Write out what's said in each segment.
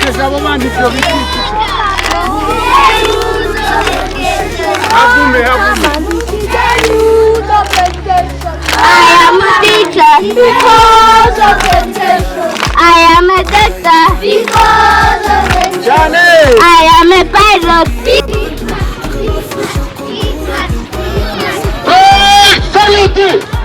Abaza abo bandi byo bitiki. Hagume. I am a teacher because of temptation. I am a doctor because of temptation. I am a pilot. Salute!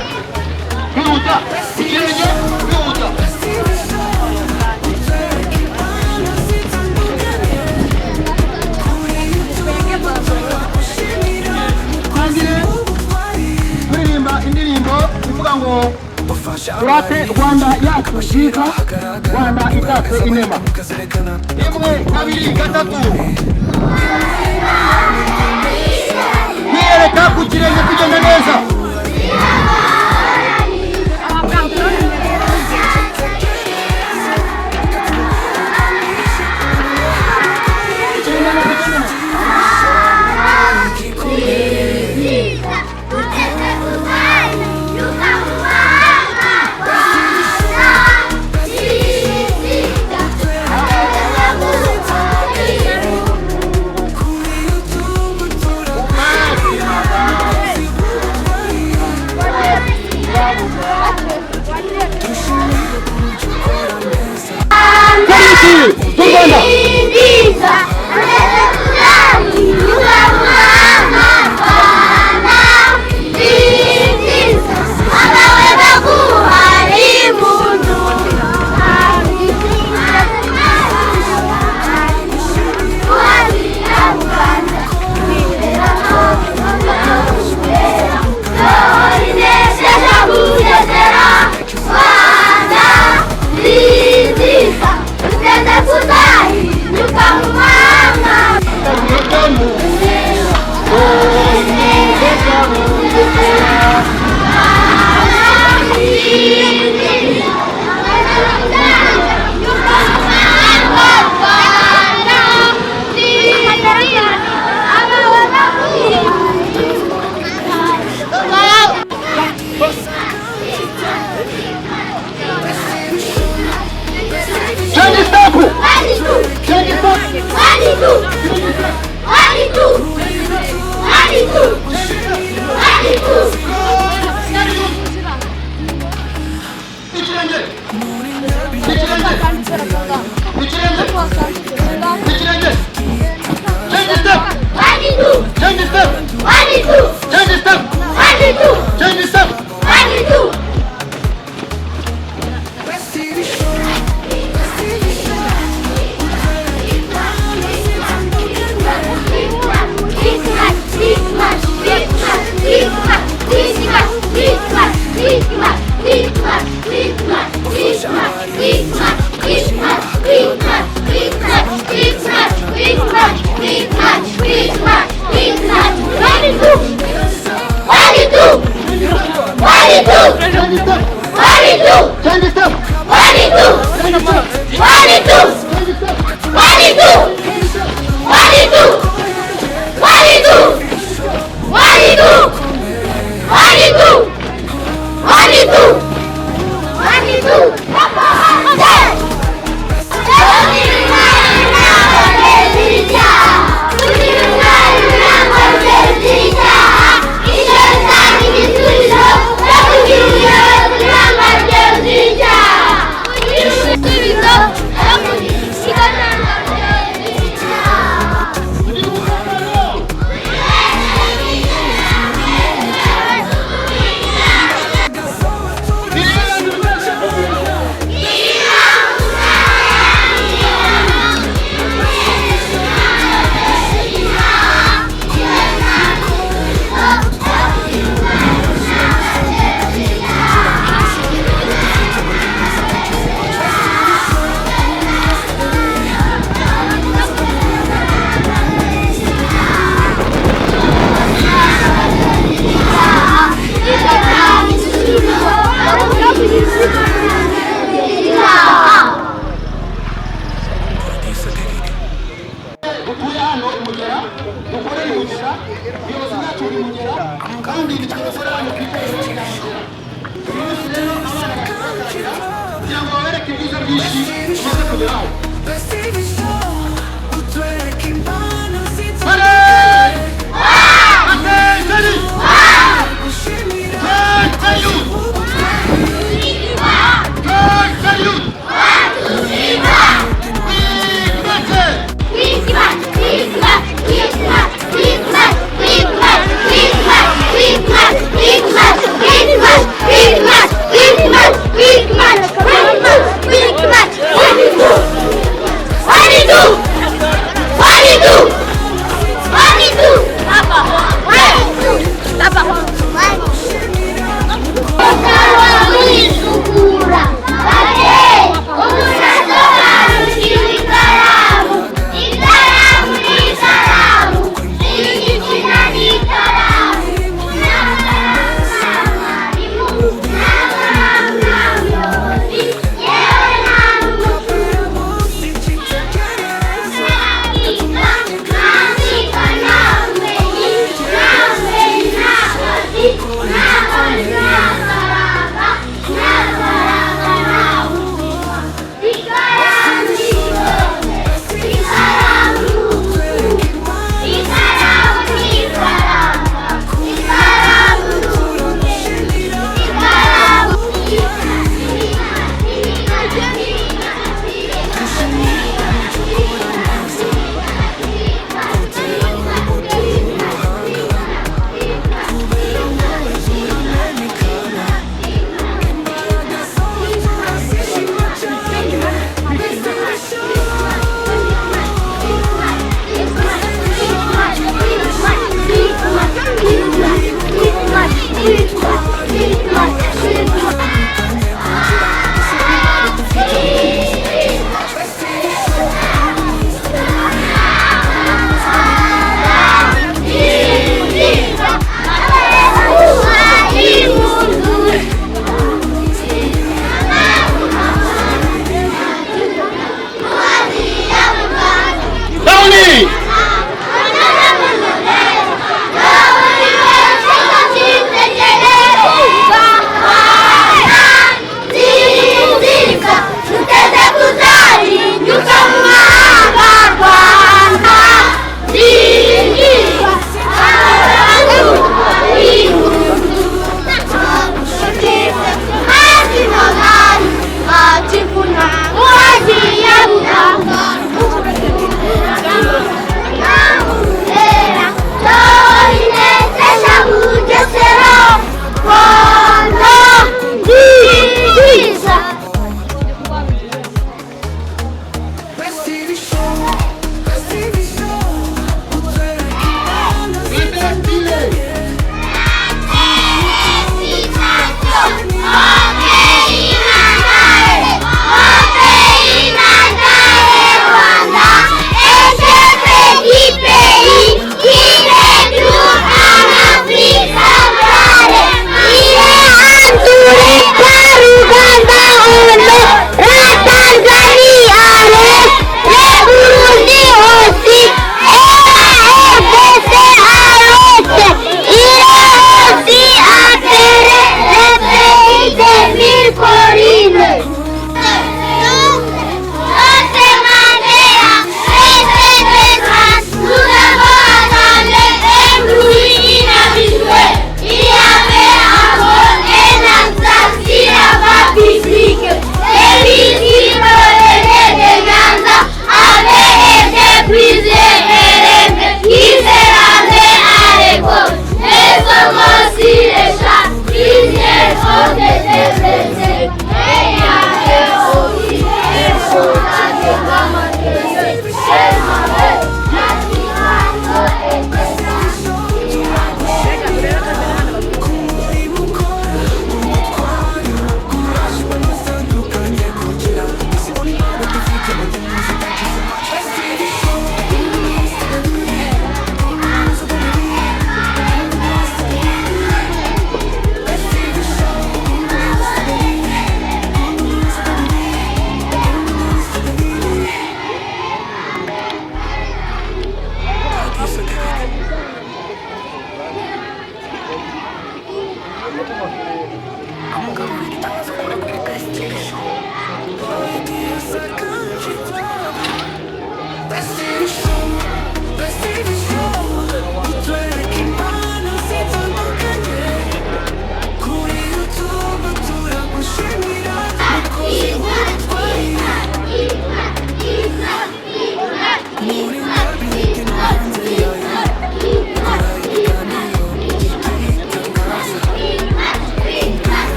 Turate Rwanda yacu shika Rwanda itatse inema imwe kabiri gatatu niyereka ku kirenge kugenda neza Let's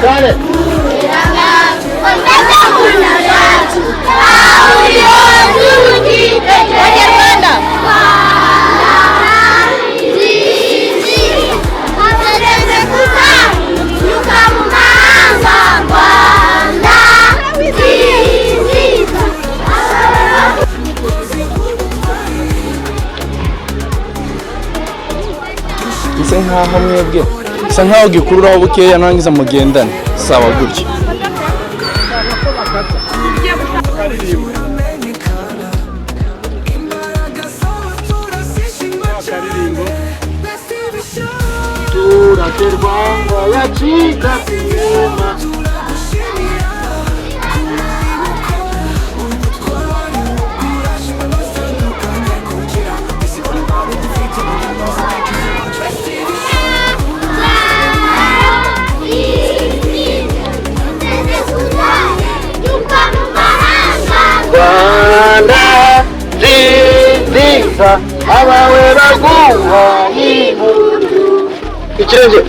Cyane. Bisa nkaho mwebwe bisa nkaho gikururaho bukeya nangiza mugendane sawa gutyo. Turaterwa yacika sinema. Rwanda nziza abawe baguha impundu. Ikirenge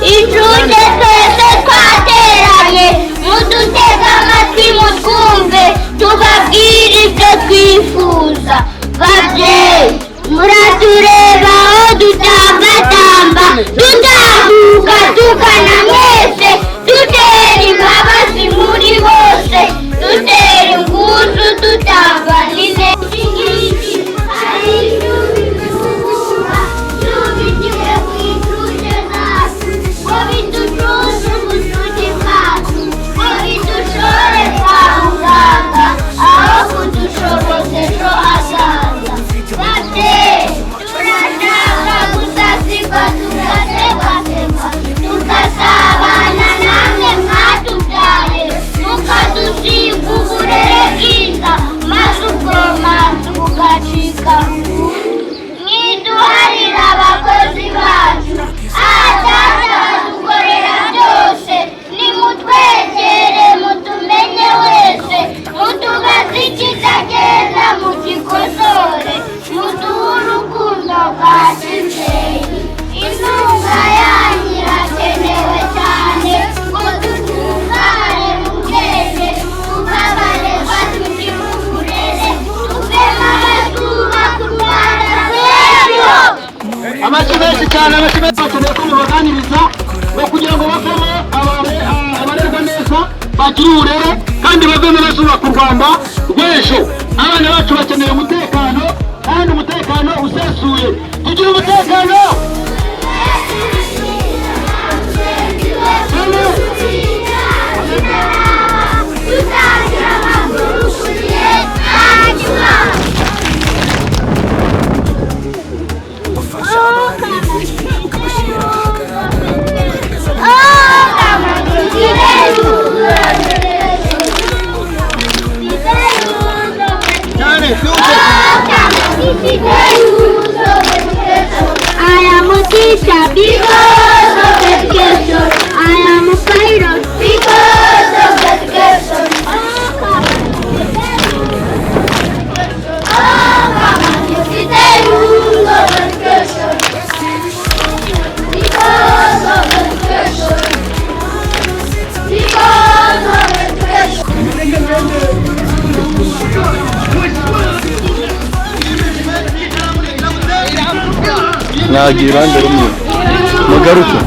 Inshuti twese twateranye mudutega amatwi mutwumve tubabwire ibyo twifuza. Babyeyi muratureba aho dutambatamba tutambuka tugana mwese dutera imbabazi muri bose dutera impuzu dutanga n'intebe. Mwiduharira abakozi bacu atazadukorera byose nimutwegere mutumenye wese mutubaze ikitagenda mugikosore muduhe urukundo rwa kibyeyi. Intunga yanyu irakenewe cyane ngo dutungane mu bwenge tukabareba tugire uburere tuvemo abazubaka u Rwanda rw'ejo. amashyi menshi cyane, amashyi menshi bakeneye ko mubaganiriza no kugira ngo bavemo abarerwa neza bagire uburere kandi bavemo bazubaka u Rwanda rw'ejo. Abana bacu bakeneye umutekano kandi umutekano usesuye. Tugire umutekano. Cyane, mwagira iruhande rumwe mugaruke.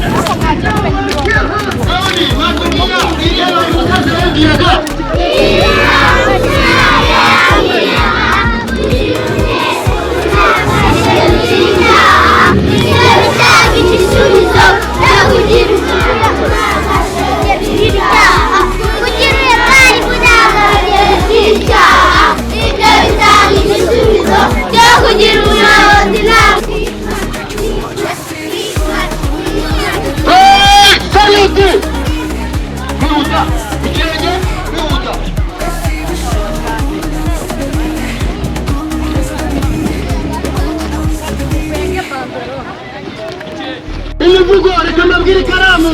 Imivugo reka mbabwire ikaramu.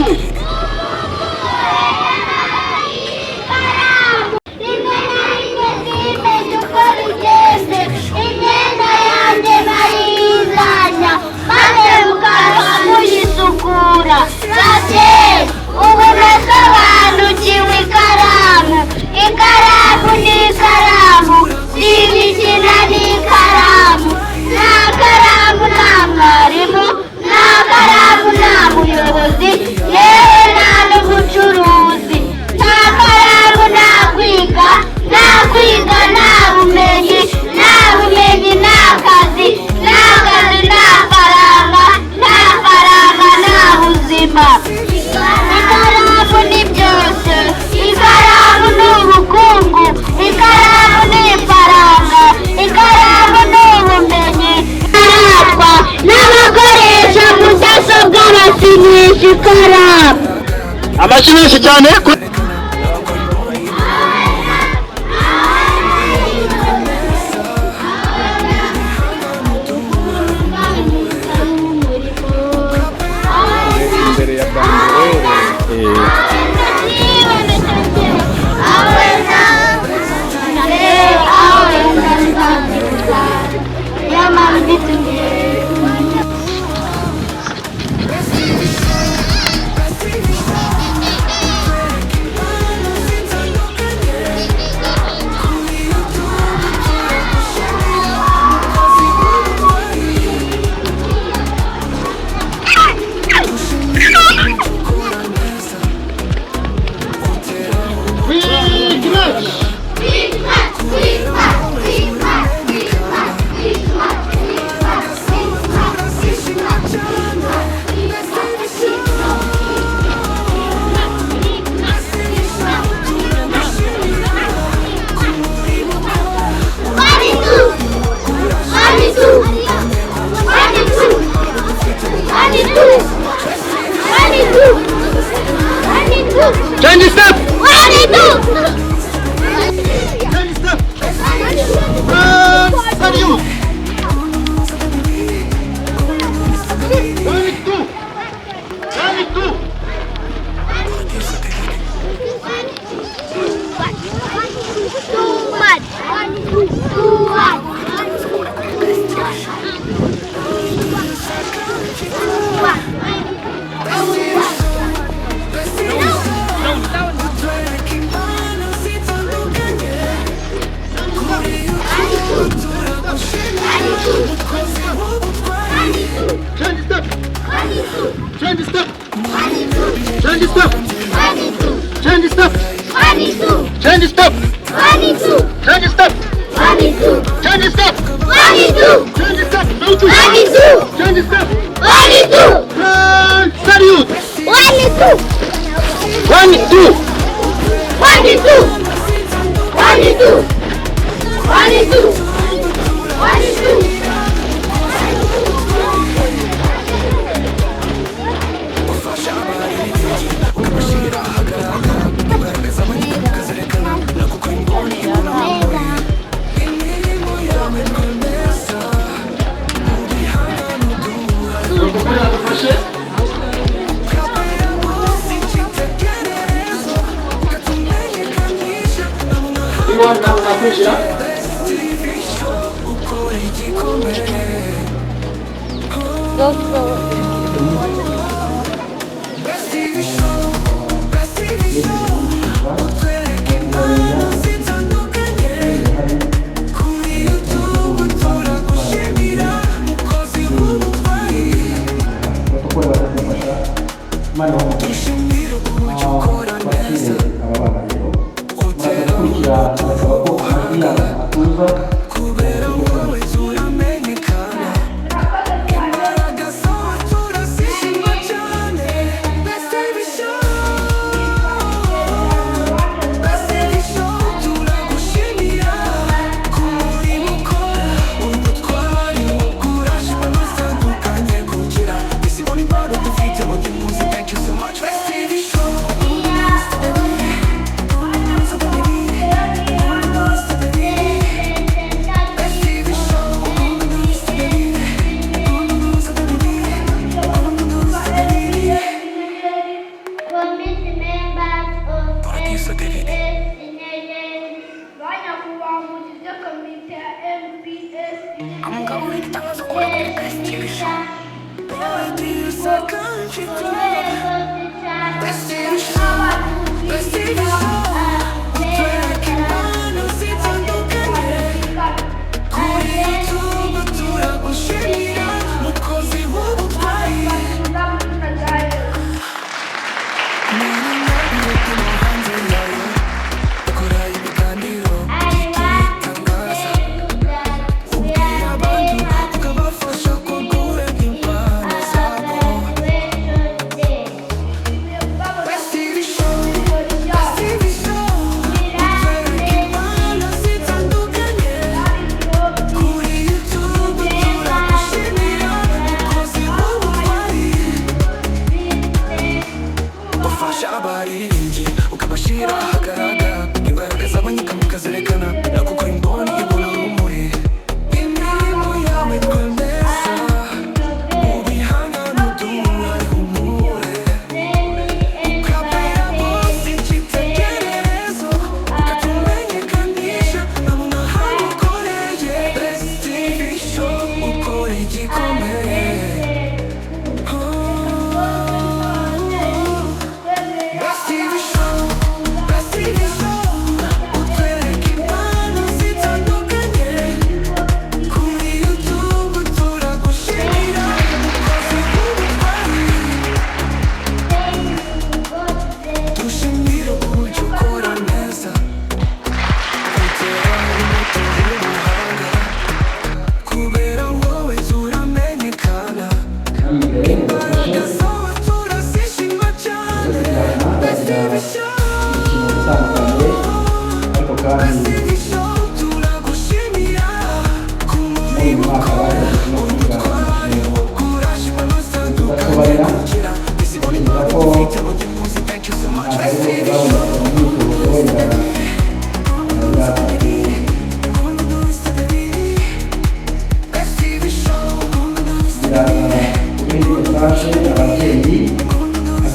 Ubu nasobanukiwe ikaramu. Ikaramu ni ikaramu, si imikino ni ikaramu. Nta karamu nta mwarimu, nta karamu nta muyobozi, yewe nta n'umucuruzi. Nta karamu nta kwiga, nta kwiga nta bumenyi, nta bumenyi nta kazi, nta kazi nta faranga, nta faranga nta buzima. Ikaramu ni byose, ikaramu ni ubukungu, ikaramu ni ifaranga, ikaramu ni ubumenyi. Aratwa n'abakoresha mudasobwa basinyisha ikaramu. Amashyi menshi cyane. Imbere ya bandere. Change step. umwana w'umugabo bakire aba bana rero muraza gukurikira basaba ko amajwi yabo atuza I'm going down to the best TV show. Best TV show. Best TV show.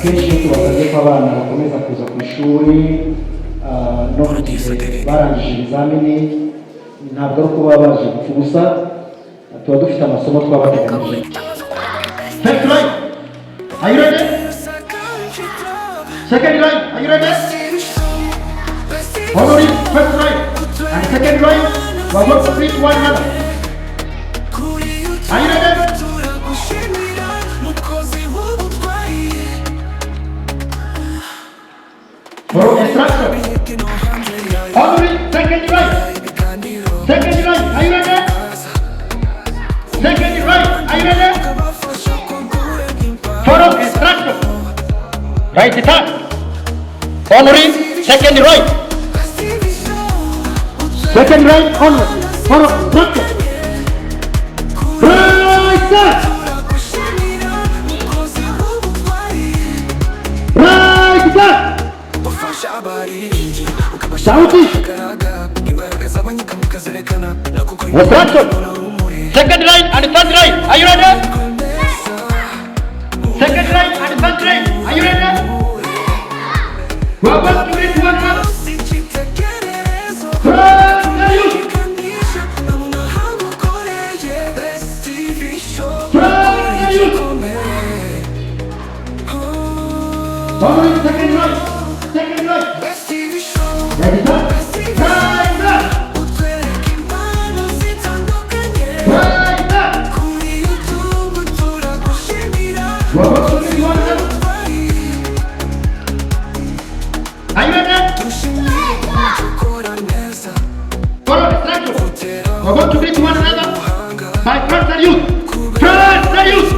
akenshi tubasabye ko abana bakomeza kuza ku ishuri no mu gihe barangije ibizamini ntabwo ari uko baba baje gupfa ubusa tuba dufite amasomo twabateganyije. First line, are you ready? Second line, are you ready? Following first line and second line, we are going to greet one another. Are you ready? Follow instruction. Following second line. Second line, are you ready? Second line, are you ready? Follow instruction. Right hand. Following second line. Second line onward. Follow instruction. Right hand. Right hand. Sauti. Instruction. Second line and third line. Are you ready? Second line and third line. Are you ready? We are going to read one another. Following second line. Second line. Ready, sir? Right, sir. Right, sir. We are going to read one another. We're going to greet one another by first salute. First salute.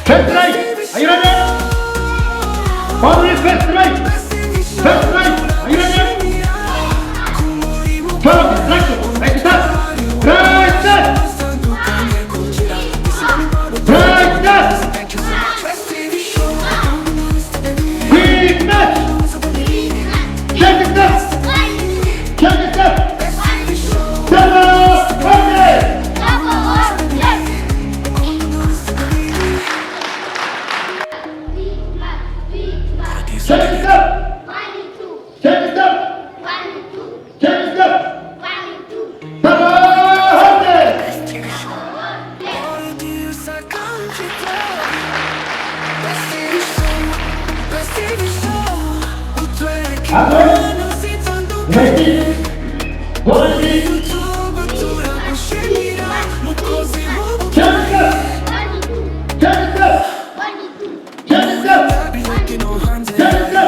First right. Are you ready? Only first right. First right. Are you ready? Follow the instruction. Right start. Right start. Right start. Quick match. Check it up. Check it up. Double okay. Check it up. Check it up. Check it up. Double okay. Ready? Ready? Check it up. Check it up. Check it up. Check it up. Check it up.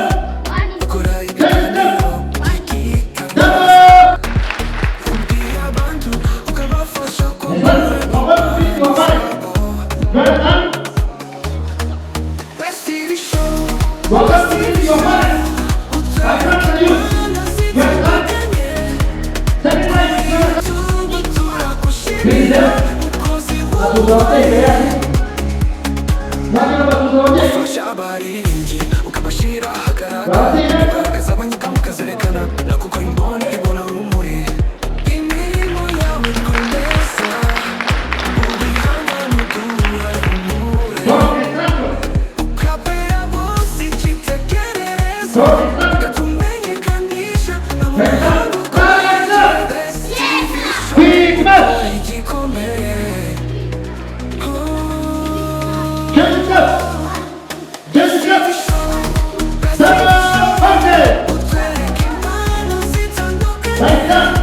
Quick match. Check it up. Check it up. Double okay. Right up.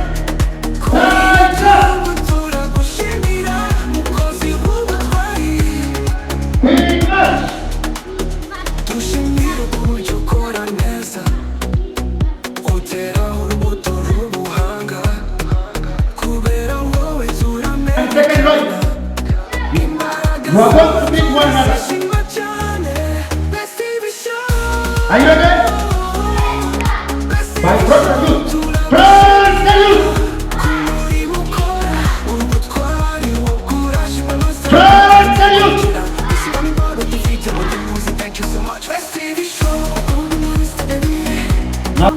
Right up. Quick match. And second right. You are going to beat one another. Are you ready? By front of you.